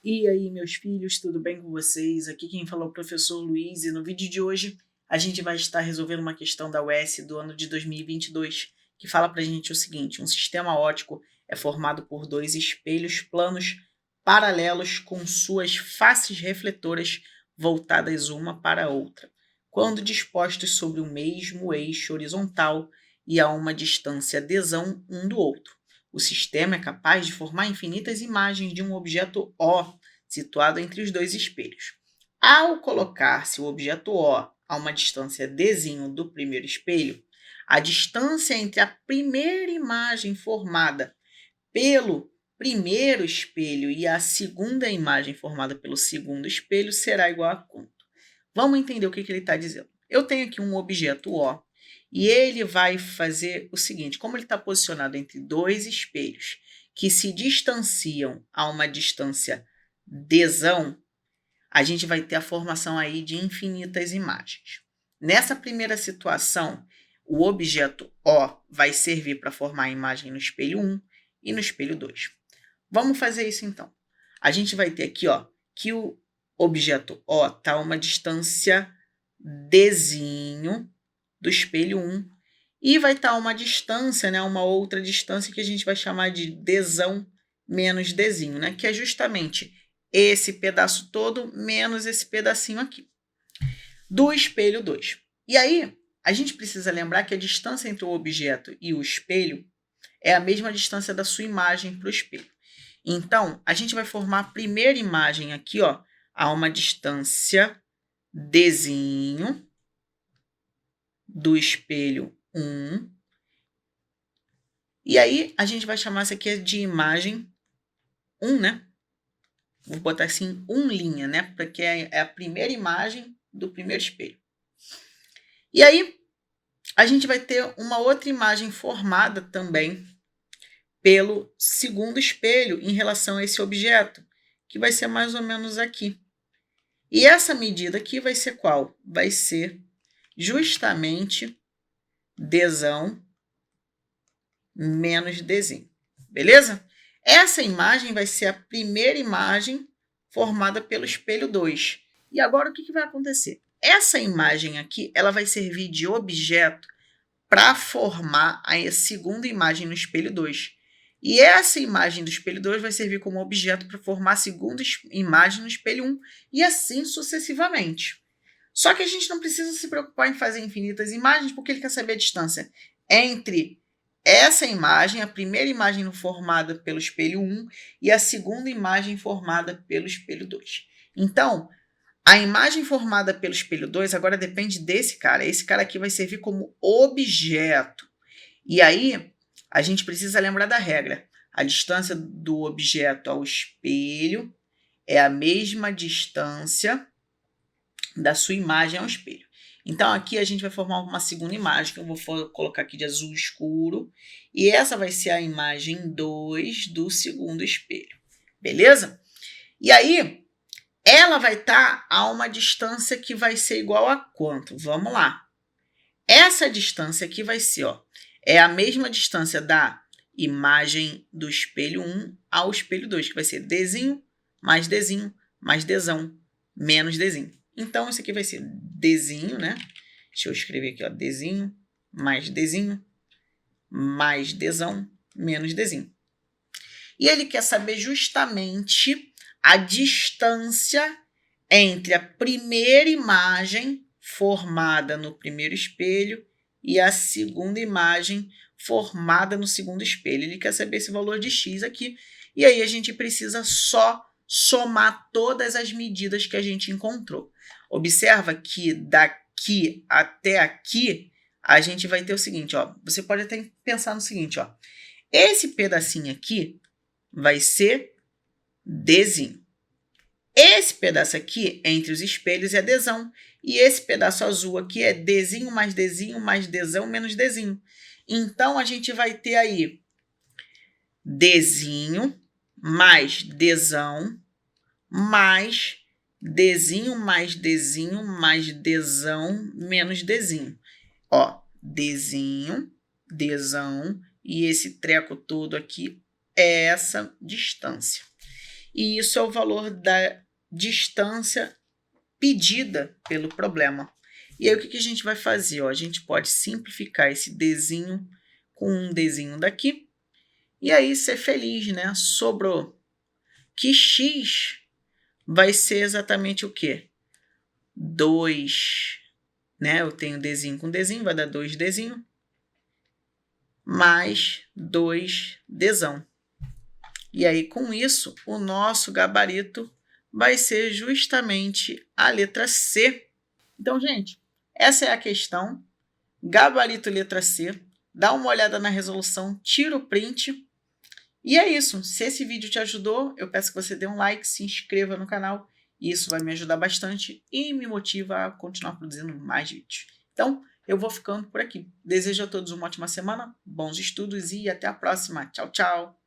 E aí, meus filhos, tudo bem com vocês? Aqui quem fala é o professor Luiz e no vídeo de hoje a gente vai estar resolvendo uma questão da UES do ano de 2022 que fala pra gente o seguinte: um sistema óptico é formado por dois espelhos planos paralelos com suas faces refletoras voltadas uma para a outra, quando dispostos sobre o mesmo eixo horizontal e a uma distância adesão um do outro. O sistema é capaz de formar infinitas imagens de um objeto O situado entre os dois espelhos. Ao colocar-se o objeto O a uma distância Dzinho do primeiro espelho, a distância entre a primeira imagem formada pelo primeiro espelho e a segunda imagem formada pelo segundo espelho será igual a quanto? Vamos entender o que ele está dizendo. Eu tenho aqui um objeto O e ele vai fazer o seguinte: como ele está posicionado entre dois espelhos que se distanciam a uma distância Dzão, a gente vai ter a formação aí de infinitas imagens. Nessa primeira situação, o objeto O vai servir para formar a imagem no espelho 1 e no espelho 2. Vamos fazer isso então. A gente vai ter aqui que o objeto O está a uma distância Dzinho do espelho 1 e vai estar uma distância, uma outra distância que a gente vai chamar de Dzão menos Dzinho, que é justamente esse pedaço todo menos esse pedacinho aqui, do espelho 2. E aí, a gente precisa lembrar que a distância entre o objeto e o espelho é a mesma distância da sua imagem para o espelho. Então, a gente vai formar a primeira imagem aqui, a uma distância Dzinho do espelho 1. E aí, a gente vai chamar isso aqui de imagem 1, Vou botar assim, linha, Porque é a primeira imagem do primeiro espelho. E aí, a gente vai ter uma outra imagem formada também pelo segundo espelho em relação a esse objeto, que vai ser mais ou menos aqui. E essa medida aqui vai ser qual? Vai ser justamente Dzão menos Dzinho. Beleza? Essa imagem vai ser a primeira imagem formada pelo espelho 2. E agora o que vai acontecer? Essa imagem aqui, ela vai servir de objeto para formar a segunda imagem no espelho 2. E essa imagem do espelho 2 vai servir como objeto para formar a segunda imagem no espelho 1 e assim sucessivamente. Só que a gente não precisa se preocupar em fazer infinitas imagens, porque ele quer saber a distância entre essa imagem, a primeira imagem formada pelo espelho 1 e a segunda imagem formada pelo espelho 2. Então, a imagem formada pelo espelho 2 agora depende desse cara. Esse cara aqui vai servir como objeto. E aí, a gente precisa lembrar da regra. A distância do objeto ao espelho é a mesma distância da sua imagem ao espelho. Então, aqui a gente vai formar uma segunda imagem, que eu vou colocar aqui de azul escuro. E essa vai ser a imagem 2 do segundo espelho. Beleza? E aí, ela vai estar a uma distância que vai ser igual a quanto? Vamos lá. Essa distância aqui vai ser, é a mesma distância da imagem do espelho 1 ao espelho 2, que vai ser Dzinho mais Dzão menos Dzinho. Então, isso aqui vai ser Dzinho, Deixa eu escrever aqui, Dzinho mais Dzão menos Dzinho. E ele quer saber justamente a distância entre a primeira imagem formada no primeiro espelho e a segunda imagem formada no segundo espelho. Ele quer saber esse valor de x aqui. E aí a gente precisa só somar todas as medidas que a gente encontrou. Observa que daqui até aqui a gente vai ter o seguinte, Você pode até pensar no seguinte, Esse pedacinho aqui vai ser Dzinho. Esse pedaço aqui, entre os espelhos, é Dzão. E esse pedaço azul aqui é Dzinho mais Dzão menos Dzinho. Então, a gente vai ter aí Dzinho mais Dzão mais Dzinho mais Dzão menos Dzinho. Dzinho, Dzão e esse treco todo aqui é essa distância. E isso é o valor da distância pedida pelo problema. E aí o que a gente vai fazer? Ó, a gente pode simplificar esse Dzinho com um Dzinho daqui. E aí ser feliz, né? Sobrou. Que x vai ser exatamente o quê? 2, né? Eu tenho Dzinho com Dzinho, vai dar 2Dzinho. Mais 2Dzão. E aí, com isso, o nosso gabarito vai ser justamente a letra C. Então, gente, essa é a questão. Gabarito letra C. Dá uma olhada na resolução, tira o print. E é isso. Se esse vídeo te ajudou, eu peço que você dê um like, se inscreva no canal. Isso vai me ajudar bastante e me motiva a continuar produzindo mais vídeos. Então, eu vou ficando por aqui. Desejo a todos uma ótima semana, bons estudos e até a próxima. Tchau, tchau!